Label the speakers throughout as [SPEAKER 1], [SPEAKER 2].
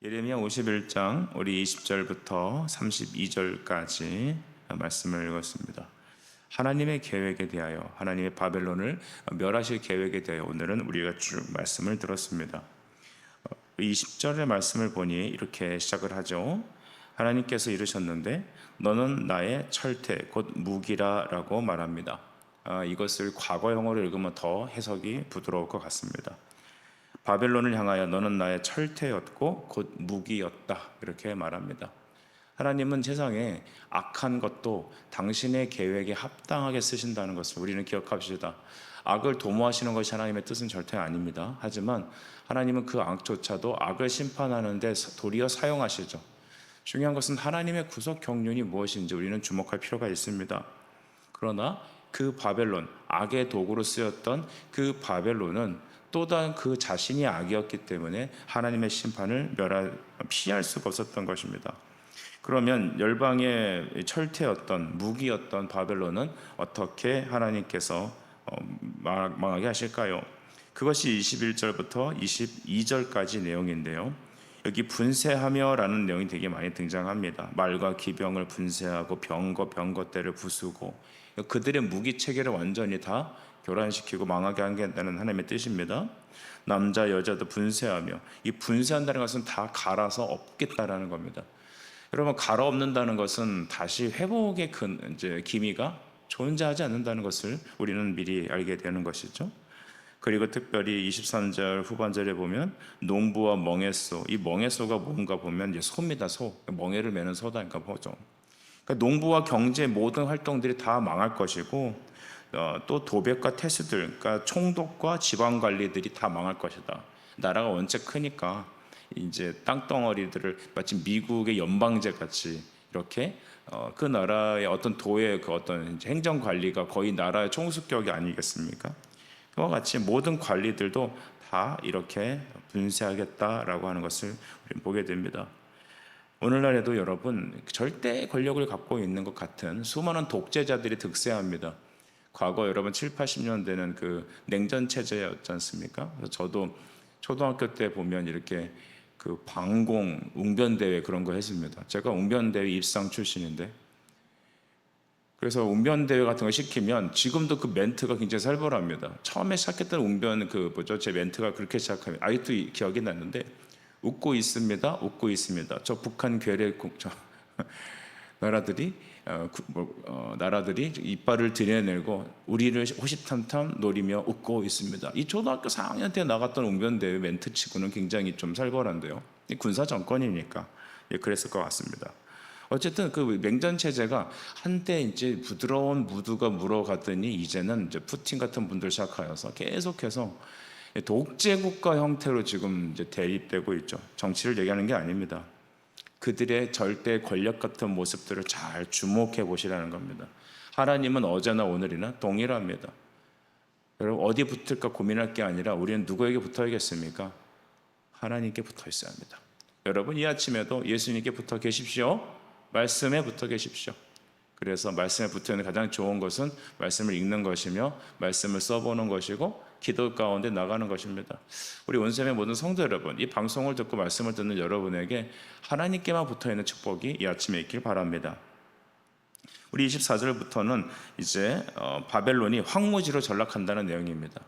[SPEAKER 1] 예레미야 51장 우리 20절부터 32절까지 말씀을 읽었습니다. 하나님의 계획에 대하여, 하나님의 바벨론을 멸하실 계획에 대하여 오늘은 우리가 쭉 말씀을 들었습니다. 20절의 말씀을 보니 이렇게 시작을 하죠. 하나님께서 이르셨는데 너는 나의 철퇴 곧 무기라 라고 말합니다. 이것을 과거형으로 읽으면 더 해석이 부드러울 것 같습니다. 바벨론을 향하여 너는 나의 철퇴였고 곧 무기였다, 이렇게 말합니다. 하나님은 세상에 악한 것도 당신의 계획에 합당하게 쓰신다는 것을 우리는 기억합시다. 악을 도모하시는 것이 하나님의 뜻은 절대 아닙니다. 하지만 하나님은 그 악조차도 악을 심판하는 데 도리어 사용하시죠. 중요한 것은 하나님의 구속 경륜이 무엇인지 우리는 주목할 필요가 있습니다. 그러나 그 바벨론, 악의 도구로 쓰였던 그 바벨론은 또한 그 자신이 악이었기 때문에 하나님의 심판을 피할 수가 없었던 것입니다. 그러면 열방의 철퇴였던, 무기였던 바벨론은 어떻게 하나님께서 망하게 하실까요? 그것이 21절부터 22절까지 내용인데요. 여기 분쇄하며 라는 내용이 되게 많이 등장합니다. 말과 기병을 분쇄하고 병거 떼를 부수고, 그들의 무기 체계를 완전히 다 교란시키고 망하게 하겠다는 하나님의 뜻입니다. 남자 여자도 분쇄하며, 이 분쇄한다는 것은 다 갈아서 없겠다라는 겁니다. 여러분, 갈아 없는다는 것은 다시 회복의 기미가 존재하지 않는다는 것을 우리는 미리 알게 되는 것이죠. 그리고 특별히 23절 후반절에 보면 농부와 멍에소, 이 멍에소가 뭔가 보면 이제 소입니다. 소, 멍에를 매는 소다니까 보죠. 그러니까 농부와 경제 모든 활동들이 다 망할 것이고, 또 도벽과 태수들, 그러니까 총독과 지방 관리들이 다 망할 것이다. 나라가 원체 크니까 이제 땅덩어리들을 마치 미국의 연방제 같이 이렇게 그 나라의 어떤 도의 그 어떤 행정 관리가 거의 나라의 총수격이 아니겠습니까? 그와 같이 모든 관리들도 다 이렇게 분쇄하겠다라고 하는 것을 우리는 보게 됩니다. 오늘날에도 여러분, 절대 권력을 갖고 있는 것 같은 수많은 독재자들이 득세합니다. 과거 여러분 7, 80년대는 그 냉전 체제였지 않습니까? 그래서 저도 초등학교 때 보면 이렇게 그 방공 웅변대회 그런 거 했습니다. 제가 웅변대회 입상 출신인데, 그래서 웅변대회 같은 거 시키면 지금도 그 멘트가 굉장히 살벌합니다. 처음에 시작했던 웅변 제 멘트가 그렇게 시작하면 아직도 기억이 났는데, 웃고 있습니다. 웃고 있습니다. 저 북한 괴뢰 나라들이 나라들이 이빨을 들여내고 우리를 호시탐탐 노리며 웃고 있습니다. 이 초등학교 4학년 때 나갔던 웅변대회 멘트치고는 굉장히 좀 살벌한데요. 군사 정권이니까 그랬을 것 같습니다. 어쨌든 그 냉전 체제가 한때 이제 부드러운 무드가 물어가더니 이제는 이제 푸틴 같은 분들 시작하여서 계속해서 독재 국가 형태로 지금 이제 대립되고 있죠. 정치를 얘기하는 게 아닙니다. 그들의 절대 권력 같은 모습들을 잘 주목해 보시라는 겁니다. 하나님은 어제나 오늘이나 동일합니다. 여러분, 어디 붙을까 고민할 게 아니라 우리는 누구에게 붙어야겠습니까? 하나님께 붙어 있어야 합니다. 여러분, 이 아침에도 예수님께 붙어 계십시오. 말씀에 붙어 계십시오. 그래서 말씀에 붙어 있는 가장 좋은 것은 말씀을 읽는 것이며 말씀을 써보는 것이고 기도 가운데 나가는 것입니다. 우리 온셈의 모든 성도 여러분, 이 방송을 듣고 말씀을 듣는 여러분에게 하나님께만 붙어있는 축복이 이 아침에 있길 바랍니다. 우리 24절부터는 이제 바벨론이 황무지로 전락한다는 내용입니다.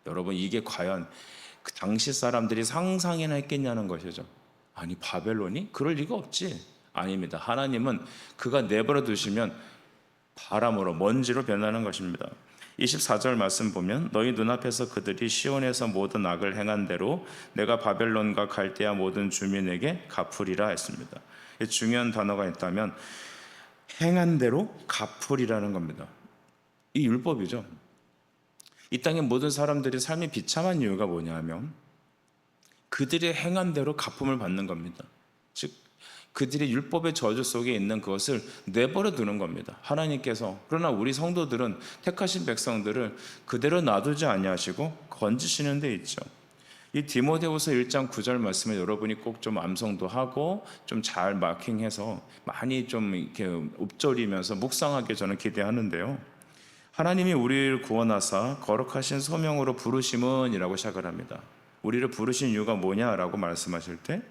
[SPEAKER 1] 여러분, 이게 과연 그 당시 사람들이 상상이나 했겠냐는 것이죠. 아니, 바벨론이? 그럴 리가 없지. 아닙니다. 하나님은 그가 내버려 두시면 바람으로, 먼지로 변하는 것입니다. 24절 말씀 보면 너희 눈앞에서 그들이 시온에서 모든 악을 행한 대로 내가 바벨론과 갈대아 모든 주민에게 갚으리라 했습니다. 중요한 단어가 있다면 행한 대로 갚으리라는 겁니다. 이 율법이죠. 이 땅의 모든 사람들이 삶이 비참한 이유가 뭐냐면 그들의 행한 대로 갚음을 받는 겁니다. 즉 그들의 율법의 저주 속에 있는 그것을 내버려 두는 겁니다. 하나님께서. 그러나 우리 성도들은 택하신 백성들을 그대로 놔두지 아니하시고 건지시는 데 있죠. 이 디모데후서 1장 9절 말씀을 여러분이 꼭 좀 암송도 하고 좀 잘 마킹해서 많이 좀 이렇게 읊조리면서 묵상하게 저는 기대하는데요. 하나님이 우리를 구원하사 거룩하신 소명으로 부르심은 이라고 시작을 합니다. 우리를 부르신 이유가 뭐냐라고 말씀하실 때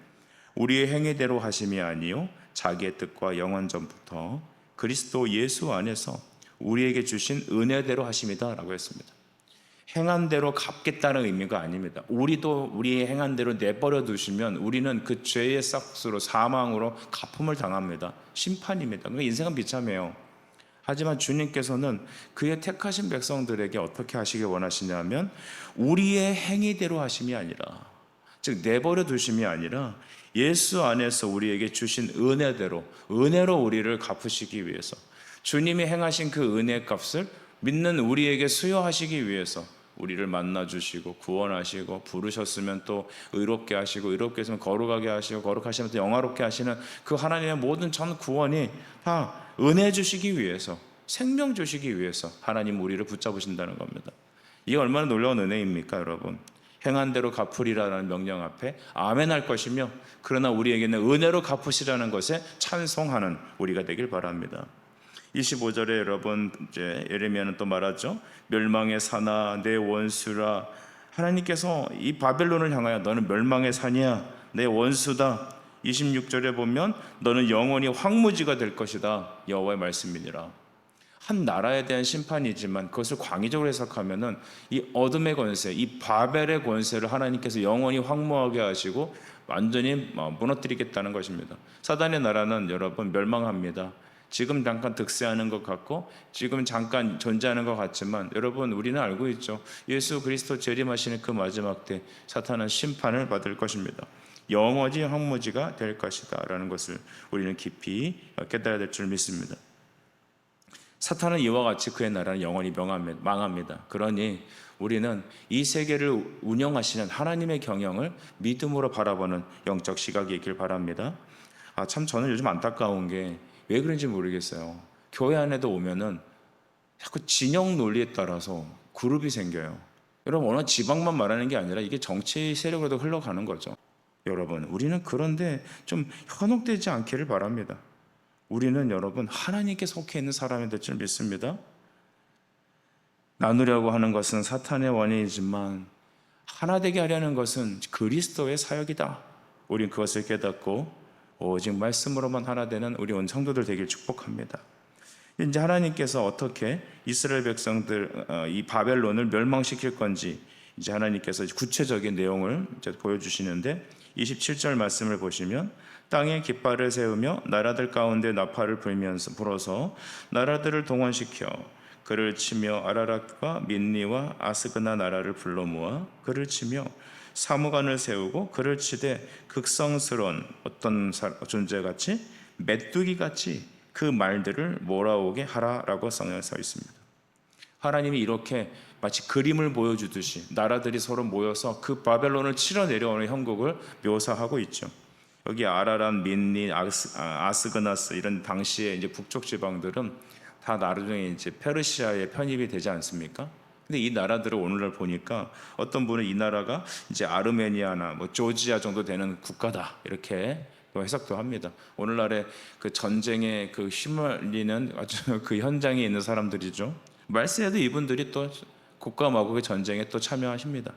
[SPEAKER 1] 우리의 행위대로 하심이 아니요 자기의 뜻과 영원 전부터 그리스도 예수 안에서 우리에게 주신 은혜대로 하심이다 라고 했습니다. 행한 대로 갚겠다는 의미가 아닙니다. 우리도 우리의 행한 대로 내버려 두시면 우리는 그 죄의 싹수로 사망으로 갚음을 당합니다. 심판입니다. 그러니까 인생은 비참해요. 하지만 주님께서는 그의 택하신 백성들에게 어떻게 하시길 원하시냐면 우리의 행위대로 하심이 아니라, 즉 내버려 두심이 아니라 예수 안에서 우리에게 주신 은혜대로, 은혜로 우리를 갚으시기 위해서, 주님이 행하신 그 은혜 값을 믿는 우리에게 수여하시기 위해서 우리를 만나주시고 구원하시고, 부르셨으면 또 의롭게 하시고, 의롭게 했으면 거룩하게 하시고, 거룩하시면 또 영화롭게 하시는 그 하나님의 모든 전 구원이 다 은혜 주시기 위해서, 생명 주시기 위해서 하나님 우리를 붙잡으신다는 겁니다. 이게 얼마나 놀라운 은혜입니까, 여러분? 행한 대로 갚으리라는 명령 앞에 아멘할 것이며, 그러나 우리에게는 은혜로 갚으시라는 것에 찬송하는 우리가 되길 바랍니다. 25절에 여러분 이제 예레미야는 또 말하죠. 멸망의 산아 내 원수라. 하나님께서 이 바벨론을 향하여 너는 멸망의 산이야, 내 원수다. 26절에 보면 너는 영원히 황무지가 될 것이다, 여호와의 말씀이니라. 한 나라에 대한 심판이지만 그것을 광의적으로 해석하면은 이 어둠의 권세, 이 바벨의 권세를 하나님께서 영원히 황무하게 하시고 완전히 무너뜨리겠다는 것입니다. 사단의 나라는 여러분 멸망합니다. 지금 잠깐 득세하는 것 같고 지금 잠깐 존재하는 것 같지만 여러분 우리는 알고 있죠. 예수 그리스도 재림하시는 그 마지막 때 사탄은 심판을 받을 것입니다. 영원히 황무지가 될 것이다 라는 것을 우리는 깊이 깨달아야 될 줄 믿습니다. 사탄은 이와 같이 그의 나라는 영원히 망합니다. 그러니 우리는 이 세계를 운영하시는 하나님의 경영을 믿음으로 바라보는 영적 시각이 있길 바랍니다. 참 저는 요즘 안타까운 게 왜 그런지 모르겠어요. 교회 안에도 오면은 자꾸 진영 논리에 따라서 그룹이 생겨요. 여러분 어느 지방만 말하는 게 아니라 이게 정치 세력으로도 흘러가는 거죠. 여러분 우리는 그런데 좀 현혹되지 않기를 바랍니다. 우리는 여러분 하나님께 속해 있는 사람이 될 줄 믿습니다. 나누려고 하는 것은 사탄의 원인이지만 하나 되게 하려는 것은 그리스도의 사역이다. 우린 그것을 깨닫고 오직 말씀으로만 하나 되는 우리 온 성도들 되길 축복합니다. 이제 하나님께서 어떻게 이스라엘 백성들 이 바벨론을 멸망시킬 건지 이제 하나님께서 구체적인 내용을 이제 보여주시는데 27절 말씀을 보시면 땅에 깃발을 세우며 나라들 가운데 나팔을 불어서 나라들을 동원시켜 그를 치며 아라랏과 민니와 아스그나 나라를 불러 모아 그를 치며 사무관을 세우고 그를 치되 극성스러운 어떤 존재같이 메뚜기같이 그 말들을 몰아오게 하라라고 써 있습니다. 하나님이 이렇게 마치 그림을 보여주듯이 나라들이 서로 모여서 그 바벨론을 치러 내려오는 형국을 묘사하고 있죠. 여기 아라란, 민니, 아스그나스 이런 당시의 이제 북쪽 지방들은 다 나중에 이제 페르시아에 편입이 되지 않습니까? 근데 이 나라들을 오늘날 보니까 어떤 분은 이 나라가 이제 아르메니아나 뭐 조지아 정도 되는 국가다 이렇게 해석도 합니다. 오늘날의 그 전쟁에 그 휘말리는 아주 그 현장에 있는 사람들이죠. 말세에도 이분들이 또 국가 마국의 전쟁에 또 참여하십니다.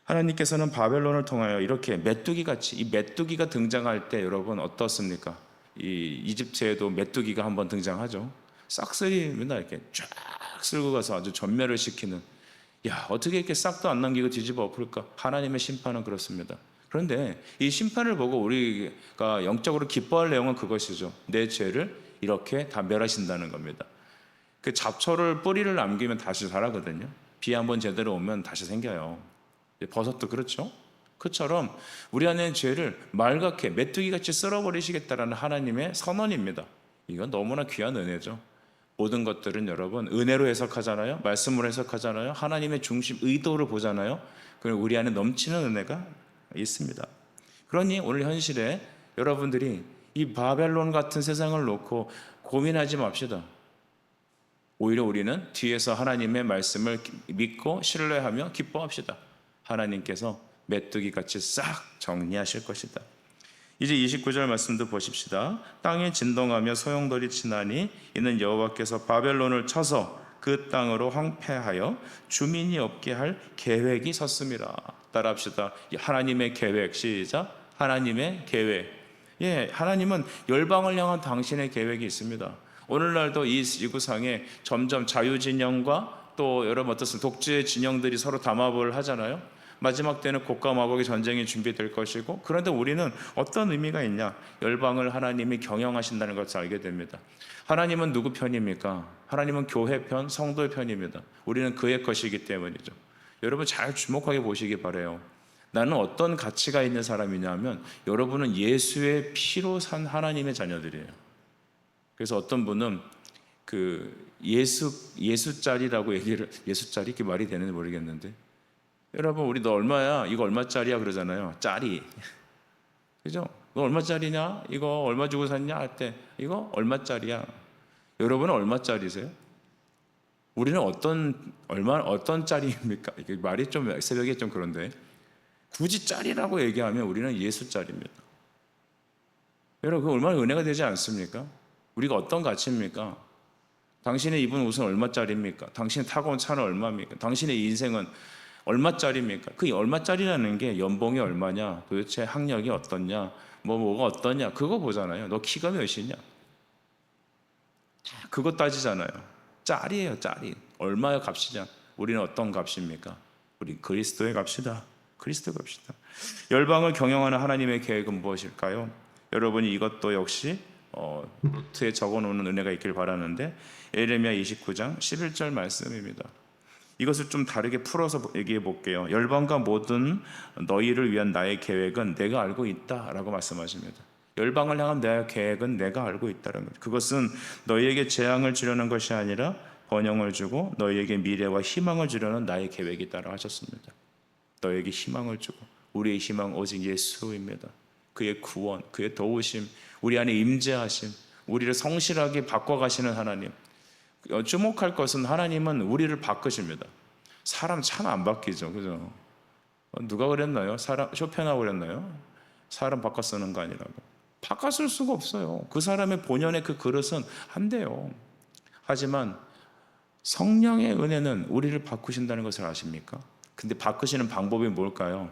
[SPEAKER 1] 하나님께서는 바벨론을 통하여 이렇게 메뚜기같이, 이 메뚜기가 등장할 때 여러분 어떻습니까? 이 이집트에도 메뚜기가 한번 등장하죠. 싹쓸이 맨날 이렇게 쫙 쓸고 가서 아주 전멸을 시키는, 야 어떻게 이렇게 싹도 안 남기고 뒤집어 엎을까? 하나님의 심판은 그렇습니다. 그런데 이 심판을 보고 우리가 영적으로 기뻐할 내용은 그것이죠. 내 죄를 이렇게 다 멸하신다는 겁니다. 그 잡초를 뿌리를 남기면 다시 자라거든요. 비 한번 제대로 오면 다시 생겨요. 버섯도 그렇죠. 그처럼 우리 안에 죄를 말갛게 메뚜기같이 쓸어버리시겠다라는 하나님의 선언입니다. 이건 너무나 귀한 은혜죠. 모든 것들은 여러분 은혜로 해석하잖아요. 말씀으로 해석하잖아요. 하나님의 중심 의도를 보잖아요. 그리고 우리 안에 넘치는 은혜가 있습니다. 그러니 오늘 현실에 여러분들이 이 바벨론 같은 세상을 놓고 고민하지 맙시다. 오히려 우리는 뒤에서 하나님의 말씀을 믿고 신뢰하며 기뻐합시다. 하나님께서 메뚜기같이 싹 정리하실 것이다. 이제 29절 말씀도 보십시다. 땅에 진동하며 소용돌이 치나니 이는 여호와께서 바벨론을 쳐서 그 땅으로 황폐하여 주민이 없게 할 계획이 섰음이라. 따라합시다. 하나님의 계획, 시작. 하나님의 계획. 예, 하나님은 열방을 향한 당신의 계획이 있습니다. 오늘날도 이 지구상에 점점 자유진영과 또 여러분 어떻습니까? 독재 진영들이 서로 담합을 하잖아요. 마지막 때는 곡과 마곡의 전쟁이 준비될 것이고, 그런데 우리는 어떤 의미가 있냐? 열방을 하나님이 경영하신다는 것을 알게 됩니다. 하나님은 누구 편입니까? 하나님은 교회 편, 성도의 편입니다. 우리는 그의 것이기 때문이죠. 여러분 잘 주목하게 보시기 바라요. 나는 어떤 가치가 있는 사람이냐면, 여러분은 예수의 피로 산 하나님의 자녀들이에요. 그래서 어떤 분은 그 예수짜리라고 얘기를, 예수짜리 이게 말이 되는지 모르겠는데, 여러분 우리 너 얼마야? 이거 얼마짜리야? 그러잖아요. 짜리. 그죠? 너 얼마짜리냐? 이거 얼마 주고 샀냐? 할 때 이거 얼마짜리야? 여러분은 얼마짜리세요? 우리는 어떤 짜리입니까? 이게 말이 좀 새벽에 좀 그런데, 굳이 짜리라고 얘기하면 우리는 예수짜리입니다. 여러분 그 얼마나 은혜가 되지 않습니까? 우리가 어떤 가치입니까? 당신의 입은 옷은 얼마짜리입니까? 당신이 타고 온 차는 얼마입니까? 당신의 인생은 얼마짜리입니까? 그 얼마짜리라는 게 연봉이 얼마냐, 도대체 학력이 어떻냐, 뭐가 어떠냐, 그거 보잖아요. 너 키가 몇이냐, 그거 따지잖아요. 짤이에요, 짤이. 얼마의 값이냐? 우리는 어떤 값입니까? 우리 그리스도의 값이다. 그리스도의 값이다. 열방을 경영하는 하나님의 계획은 무엇일까요? 여러분이 이것도 역시 노트에 적어놓는 은혜가 있길 바라는데, 예레미야 29장 11절 말씀입니다. 이것을 좀 다르게 풀어서 얘기해 볼게요. 열방과 모든 너희를 위한 나의 계획은 내가 알고 있다라고 말씀하십니다. 열방을 향한 내 계획은 내가 알고 있다는 것. 그것은 너희에게 재앙을 주려는 것이 아니라 번영을 주고 너희에게 미래와 희망을 주려는 나의 계획이다라고 하셨습니다. 너희에게 희망을 주고, 우리의 희망 오직 예수입니다. 그의 구원, 그의 도우심, 우리 안에 임재하심, 우리를 성실하게 바꿔가시는 하나님. 주목할 것은 하나님은 우리를 바꾸십니다. 사람 참 안 바뀌죠, 그죠? 누가 그랬나요? 쇼펜하고 그랬나요? 사람 바꿔 쓰는 거 아니라고. 바꿔 쓸 수가 없어요. 그 사람의 본연의 그 그릇은 안 돼요. 하지만 성령의 은혜는 우리를 바꾸신다는 것을 아십니까? 근데 바꾸시는 방법이 뭘까요?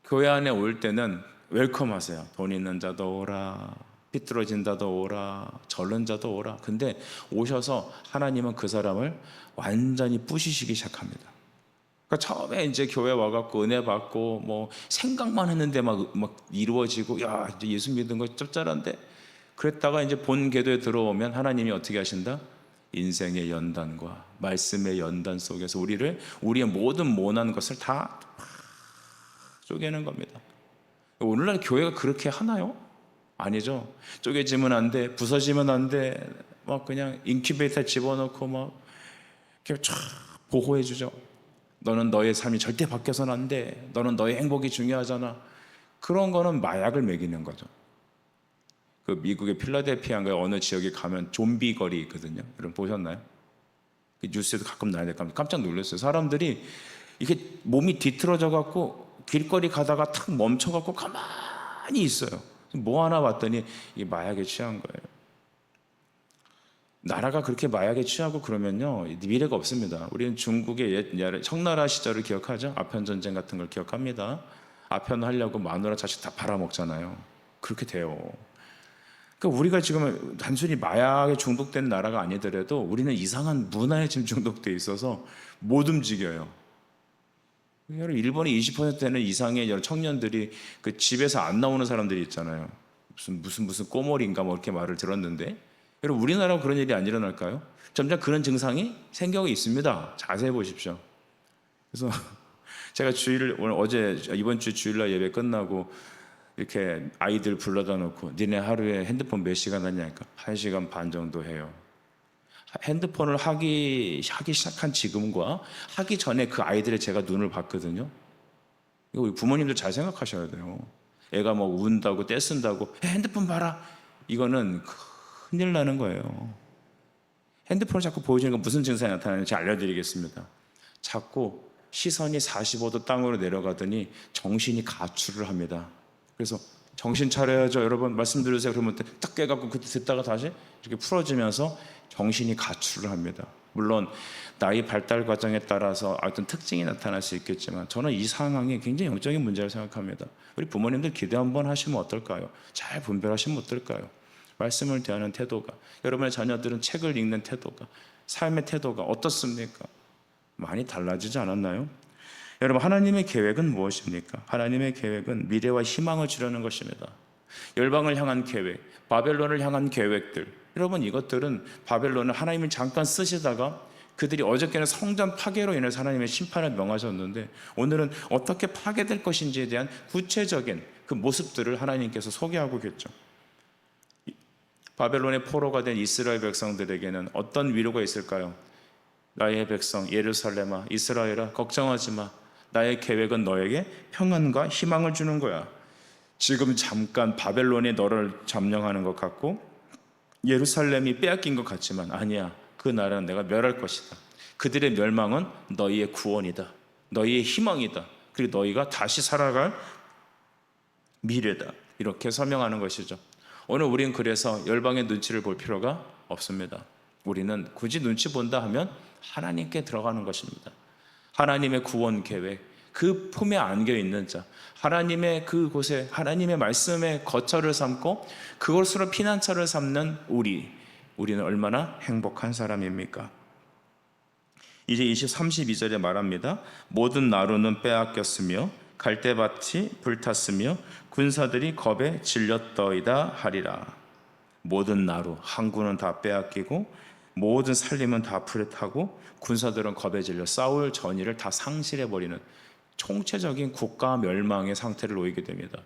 [SPEAKER 1] 교회 안에 올 때는 웰컴하세요. 돈 있는 자도 오라, 삐뚤어진 자도 오라, 절른 자도 오라. 근데 오셔서 하나님은 그 사람을 완전히 부시시기 시작합니다. 그러니까 처음에 이제 교회 와갖고 은혜 받고 뭐 생각만 했는데 막 이루어지고, 야 이제 예수 믿은 거 짭짤한데, 그랬다가 이제 본 궤도에 들어오면 하나님이 어떻게 하신다? 인생의 연단과 말씀의 연단 속에서 우리의 모든 모난 것을 다 쪼개는 겁니다. 오늘날 교회가 그렇게 하나요? 아니죠. 쪼개지면 안 돼, 부서지면 안 돼, 막 그냥 인큐베이터에 집어넣고 막 이렇게 쫙 보호해 주죠. 너는 너의 삶이 절대 바뀌어서는 안 돼. 너는 너의 행복이 중요하잖아. 그런 거는 마약을 먹이는 거죠. 그 미국의 필라델피아인가 어느 지역에 가면 좀비 거리 있거든요. 여러분 보셨나요? 그 뉴스에도 가끔 나는데 깜짝 놀랐어요. 사람들이 이렇게 몸이 뒤틀어져 갖고 길거리 가다가 탁 멈춰 갖고 가만히 있어요. 뭐 하나 봤더니 이게 마약에 취한 거예요. 나라가 그렇게 마약에 취하고 그러면요, 미래가 없습니다. 우리는 중국의 옛 청나라 시절을 기억하죠? 아편 전쟁 같은 걸 기억합니다. 아편 하려고 마누라 자식 다 팔아먹잖아요. 그렇게 돼요. 그러니까 우리가 지금 단순히 마약에 중독된 나라가 아니더라도 우리는 이상한 문화에 지금 중독돼 있어서 못 움직여요. 일본의 20%는 이상의 청년들이 그 집에서 안 나오는 사람들이 있잖아요. 무슨 꼬물인가 뭐 이렇게 말을 들었는데, 여러분 우리나라가 그런 일이 안 일어날까요? 점점 그런 증상이 생기고 있습니다. 자세히 보십시오. 그래서 제가 이번 주 주일날 예배 끝나고 이렇게 아이들 불러다 놓고 니네 하루에 핸드폰 몇 시간 하냐니까 1시간 반 정도 해요. 핸드폰을 하기 시작한 지금과 하기 전에 그 아이들의 제가 눈을 봤거든요. 이거 우리 부모님들 잘 생각하셔야 돼요. 애가 뭐 운다고 떼쓴다고 핸드폰 봐라, 이거는 큰일 나는 거예요. 핸드폰을 자꾸 보여주니까 무슨 증상이 나타나는지 알려드리겠습니다. 자꾸 시선이 45도 땅으로 내려가더니 정신이 가출을 합니다. 그래서 정신 차려야죠. 여러분 말씀 들으세요. 그러면 딱 깨갖고 그때 듣다가 다시 이렇게 풀어지면서 정신이 가출을 합니다. 물론 나이 발달 과정에 따라서 어떤 특징이 나타날 수 있겠지만 저는 이 상황이 굉장히 영적인 문제를 생각합니다. 우리 부모님들 기도 한번 하시면 어떨까요? 잘 분별하시면 어떨까요? 말씀을 대하는 태도가, 여러분의 자녀들은 책을 읽는 태도가, 삶의 태도가 어떻습니까? 많이 달라지지 않았나요? 여러분, 하나님의 계획은 무엇입니까? 하나님의 계획은 미래와 희망을 주려는 것입니다. 열방을 향한 계획, 바벨론을 향한 계획들, 여러분 이것들은 바벨론을 하나님이 잠깐 쓰시다가 그들이 어저께는 성전 파괴로 인해서 하나님의 심판을 명하셨는데 오늘은 어떻게 파괴될 것인지에 대한 구체적인 그 모습들을 하나님께서 소개하고 계셨죠. 바벨론의 포로가 된 이스라엘 백성들에게는 어떤 위로가 있을까요? 나의 백성 예루살렘아, 이스라엘아, 걱정하지 마. 나의 계획은 너에게 평안과 희망을 주는 거야. 지금 잠깐 바벨론이 너를 점령하는 것 같고 예루살렘이 빼앗긴 것 같지만 아니야. 그 나라는 내가 멸할 것이다. 그들의 멸망은 너희의 구원이다. 너희의 희망이다. 그리고 너희가 다시 살아갈 미래다. 이렇게 설명하는 것이죠. 오늘 우리는 그래서 열방의 눈치를 볼 필요가 없습니다. 우리는 굳이 눈치 본다 하면 하나님께 들어가는 것입니다. 하나님의 구원 계획, 그 품에 안겨 있는 자, 하나님의 그곳에 하나님의 말씀에 거처를 삼고 그것으로 피난처를 삼는 우리는 얼마나 행복한 사람입니까? 이제 32절에 말합니다. 모든 나루는 빼앗겼으며 갈대밭이 불탔으며 군사들이 겁에 질렸더이다 하리라. 모든 나루, 항구는 다 빼앗기고 모든 살림은 다 불에 타고 군사들은 겁에 질려 싸울 전의를 다 상실해버리는 총체적인 국가 멸망의 상태를 놓이게 됩니다.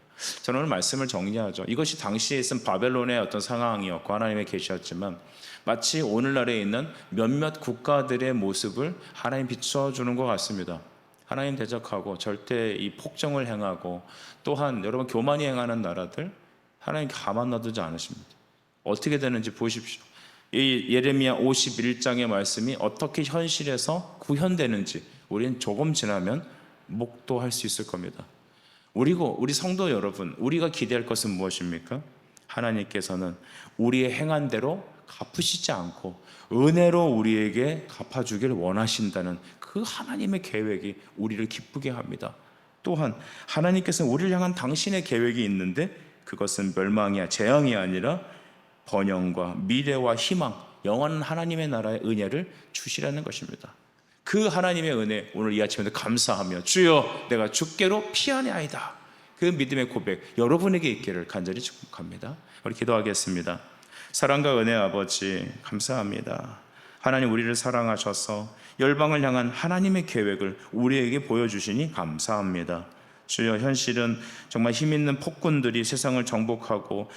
[SPEAKER 1] 저는 오늘 말씀을 정리하죠. 이것이 당시에 있은 바벨론의 어떤 상황이었고 하나님의 계시였지만 마치 오늘날에 있는 몇몇 국가들의 모습을 하나님 비춰주는 것 같습니다. 하나님 대적하고 절대 이 폭정을 행하고 또한 여러분 교만이 행하는 나라들 하나님 가만 놔두지 않으십니다. 어떻게 되는지 보십시오. 이 예레미야 51장의 말씀이 어떻게 현실에서 구현되는지 우리는 조금 지나면 목도할 수 있을 겁니다. 우리 성도 여러분, 우리가 기대할 것은 무엇입니까? 하나님께서는 우리의 행한 대로 갚으시지 않고 은혜로 우리에게 갚아주길 원하신다는 그 하나님의 계획이 우리를 기쁘게 합니다. 또한 하나님께서는 우리를 향한 당신의 계획이 있는데 그것은 멸망이 재앙이 아니라 번영과 미래와 희망, 영원한 하나님의 나라의 은혜를 주시라는 것입니다. 그 하나님의 은혜 오늘 이 아침에도 감사하며 주여 내가 주께로 피하나이다. 그 믿음의 고백 여러분에게 있기를 간절히 축복합니다. 우리 기도하겠습니다. 사랑과 은혜 아버지 감사합니다. 하나님 우리를 사랑하셔서 열방을 향한 하나님의 계획을 우리에게 보여주시니 감사합니다. 주여 현실은 정말 힘있는 폭군들이 세상을 정복하고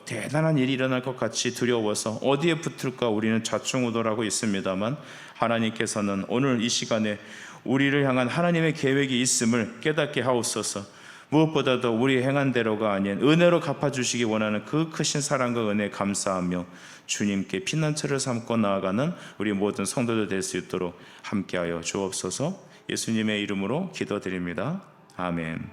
[SPEAKER 1] 대단한 일이 일어날 것 같이 두려워서 어디에 붙을까 우리는 좌충우돌하고 있습니다만 하나님께서는 오늘 이 시간에 우리를 향한 하나님의 계획이 있음을 깨닫게 하옵소서. 무엇보다도 우리 행한 대로가 아닌 은혜로 갚아주시기 원하는 그 크신 사랑과 은혜 감사하며 주님께 피난처를 삼고 나아가는 우리 모든 성도들 될 수 있도록 함께하여 주옵소서. 예수님의 이름으로 기도드립니다. 아멘.